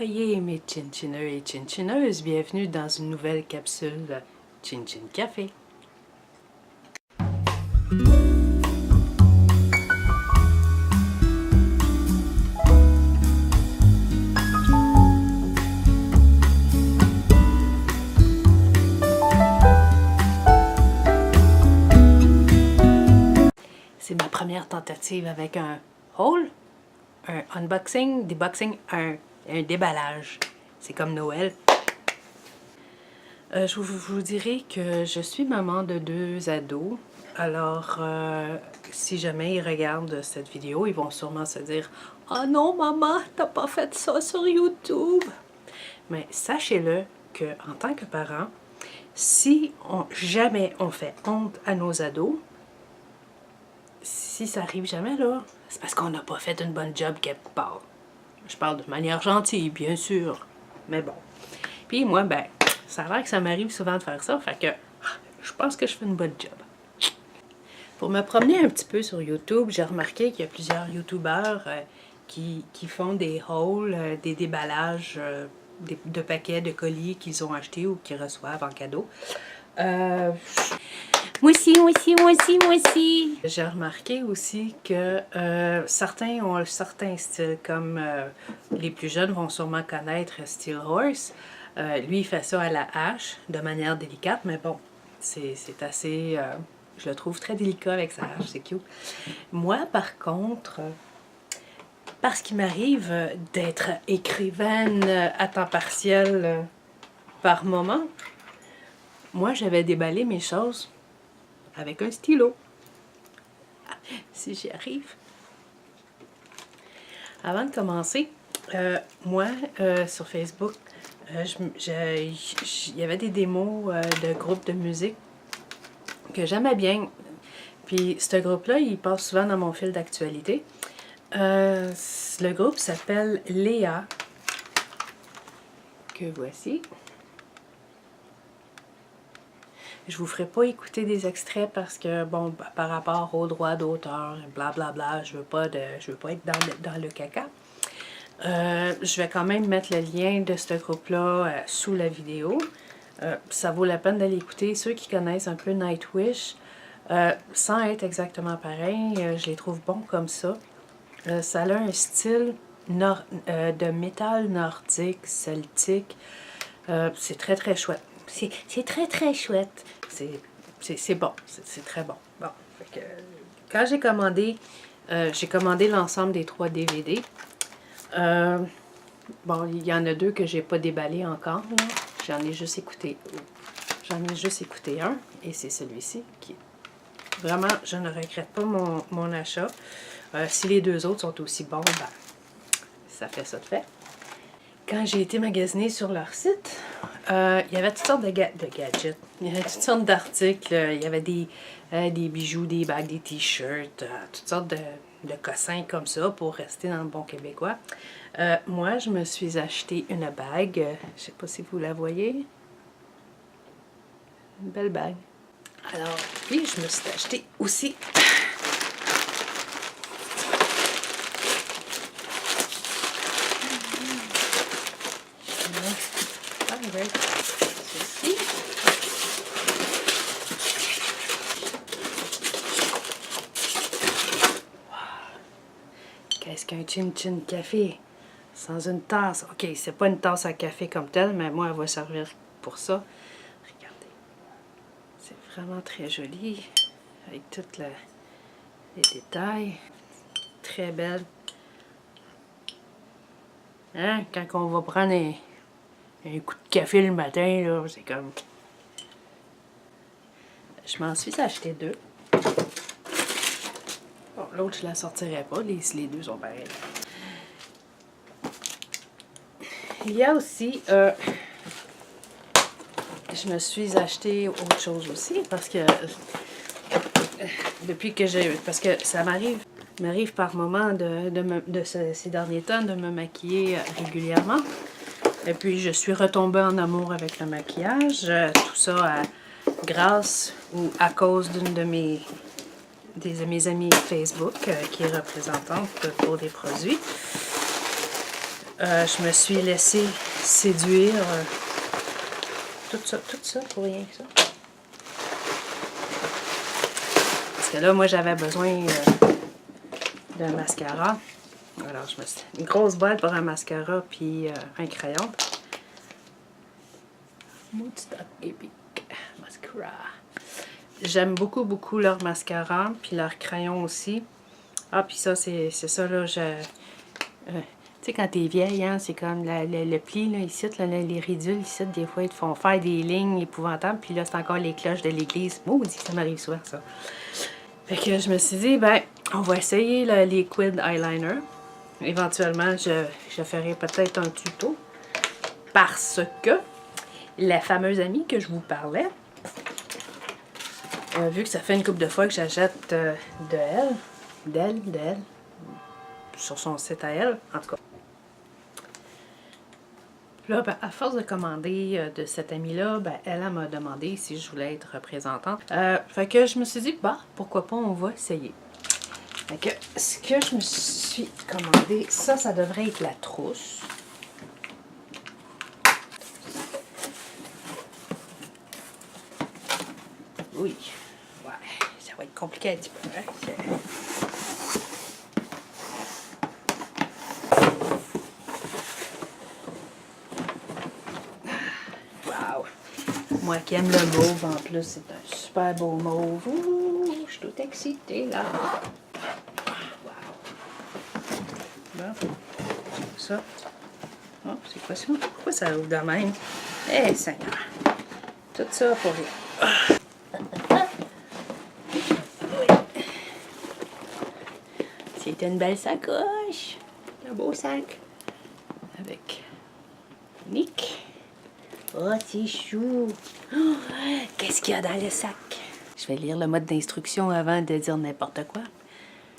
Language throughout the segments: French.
Oyez mes chinchineurs et chinchineuses, bienvenue dans une nouvelle capsule Chin Chin Café. C'est ma première tentative avec un haul, un unboxing, deboxing, un déballage. C'est comme Noël. Je vous dirais que je suis maman de 2 ados. Alors, si jamais ils regardent cette vidéo, ils vont sûrement se dire « Oh non, maman, t'as pas fait ça sur YouTube! » Mais sachez-le qu'en tant que parent, si jamais on fait honte à nos ados, si ça arrive jamais, là, c'est parce qu'on n'a pas fait une bonne job quelque part. Je parle de manière gentille, bien sûr, mais bon. Puis moi, ben, ça a l'air que ça m'arrive souvent de faire ça, fait que je pense que je fais une bonne job. Pour me promener un petit peu sur YouTube, j'ai remarqué qu'il y a plusieurs YouTubeurs qui font des hauls, des déballages de paquets de colis qu'ils ont achetés ou qu'ils reçoivent en cadeau. Moi aussi. J'ai remarqué aussi que certains ont un certain style, comme les plus jeunes vont sûrement connaître Steel Horse. Lui, il fait ça à la hache, de manière délicate, mais bon, c'est assez... je le trouve très délicat avec sa hache, c'est cute. Moi, par contre, parce qu'il m'arrive d'être écrivaine à temps partiel par moment, moi, j'avais déballé mes choses avec un stylo. Si j'y arrive. Avant de commencer, moi, sur Facebook, il y avait des démos de groupes de musique que j'aimais bien. Puis ce groupe-là, il passe souvent dans mon fil d'actualité. Le groupe s'appelle Léa, que voici. Je vous ferai pas écouter des extraits parce que, bon, par rapport aux droits d'auteur, blablabla, je veux pas être dans le caca. Je vais quand même mettre le lien de ce groupe-là sous la vidéo. Ça vaut la peine d'aller écouter. Ceux qui connaissent un peu Nightwish, sans être exactement pareil, je les trouve bons comme ça. Ça a un style de métal nordique, celtique. C'est très très chouette. C'est très très chouette. C'est bon. C'est très bon. Bon. Fait que, quand j'ai commandé l'ensemble des 3 DVD. Bon, il y en a 2 que j'ai pas déballé encore. J'en ai juste écouté un. Et c'est celui-ci qui... Vraiment, je ne regrette pas mon achat. Si les 2 autres sont aussi bons, ben, ça fait ça de fait. Quand j'ai été magasiner sur leur site, il y avait toutes sortes de gadgets. Il y avait toutes sortes d'articles. Il y avait des bijoux, des bagues, des t-shirts, toutes sortes de cossins comme ça pour rester dans le bon québécois. Moi, je me suis acheté une bague. Je sais pas si vous la voyez. Une belle bague. Alors, puis je me suis acheté aussi... ceci. Qu'est-ce qu'un Chin Chin Café sans une tasse? Ok, c'est pas une tasse à café comme telle, mais moi, elle va servir pour ça. Regardez. C'est vraiment très joli, avec tous les détails. Très belle. Hein? Quand on va prendre un coup de café le matin, là, c'est comme... Je m'en suis acheté 2. Bon, l'autre, je la sortirai pas. Les 2 sont pareils. Il y a aussi... je me suis acheté autre chose aussi parce que... depuis que j'ai... Parce que ça m'arrive par moment ces derniers temps de me maquiller régulièrement. Et puis, je suis retombée en amour avec le maquillage. Tout ça grâce ou à cause d'une de mes amies Facebook qui est représentante pour des produits. je me suis laissée séduire. Tout ça pour rien que ça. Parce que là, moi, j'avais besoin d'un mascara. Alors, je me suis... Une grosse boîte pour un mascara puis un crayon. Moodstock Epic Mascara. J'aime beaucoup, beaucoup leur mascara, puis leur crayon aussi. Ah, puis ça, c'est ça, là, tu sais, quand t'es vieille, hein, c'est comme le pli, là, ici, là, les ridules, ici, des fois, ils te font faire des lignes épouvantables, puis là, c'est encore les cloches de l'église. Maudit, ça m'arrive souvent, ça. Fait que je me suis dit, ben, on va essayer le liquid eyeliner. Éventuellement, je ferai peut-être un tuto, parce que la fameuse amie que je vous parlais, vu que ça fait une couple de fois que j'achète d'elle, sur son site à elle, en tout cas. Là, ben, à force de commander de cette amie-là, ben, elle m'a demandé si je voulais être représentante. Fait que je me suis dit, bah, pourquoi pas, on va essayer. Fait que ce que je me suis commandé, ça devrait être la trousse. Oui, ouais, ça va être compliqué un petit peu, hein? Wow! Moi qui aime le mauve, en plus, c'est un super beau mauve. Ouh, je suis toute excitée, là. Wow! Bon, ça. Oh, c'est quoi ça? Pourquoi ça ouvre de même? Eh, Seigneur! Tout ça pour rien. C'est une belle sacoche. Un beau sac. Avec Nick. Oh, c'est chou. Oh, qu'est-ce qu'il y a dans le sac? Je vais lire le mode d'instruction avant de dire n'importe quoi.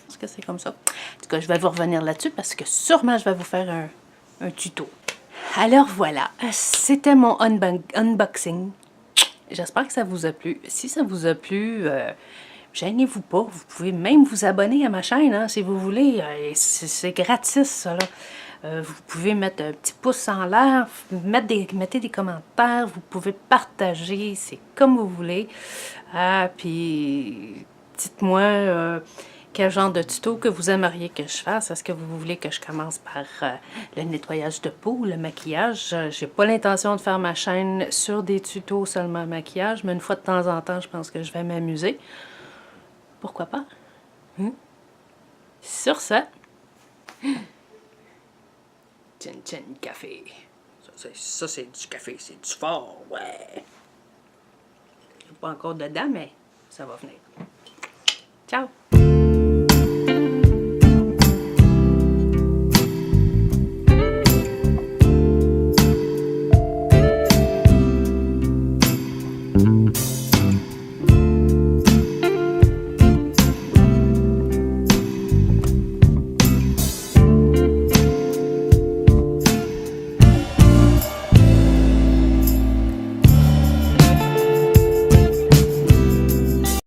Est-ce que c'est comme ça? En tout cas, je vais vous revenir là-dessus parce que sûrement je vais vous faire un tuto. Alors voilà, c'était mon unboxing. J'espère que ça vous a plu. Si ça vous a plu, gênez-vous pas. Vous pouvez même vous abonner à ma chaîne, hein, si vous voulez. C'est gratis, ça, là. Vous pouvez mettre un petit pouce en l'air, mettez des commentaires, vous pouvez partager, c'est comme vous voulez. Puis, dites-moi quel genre de tuto que vous aimeriez que je fasse. Est-ce que vous voulez que je commence par le nettoyage de peau, le maquillage? J'ai pas l'intention de faire ma chaîne sur des tutos seulement maquillage, mais une fois de temps en temps, je pense que je vais m'amuser. Pourquoi pas? Sur ça, Chin café. Ça c'est du café, c'est du fort, ouais. Pas encore dedans, mais ça va venir. Ciao!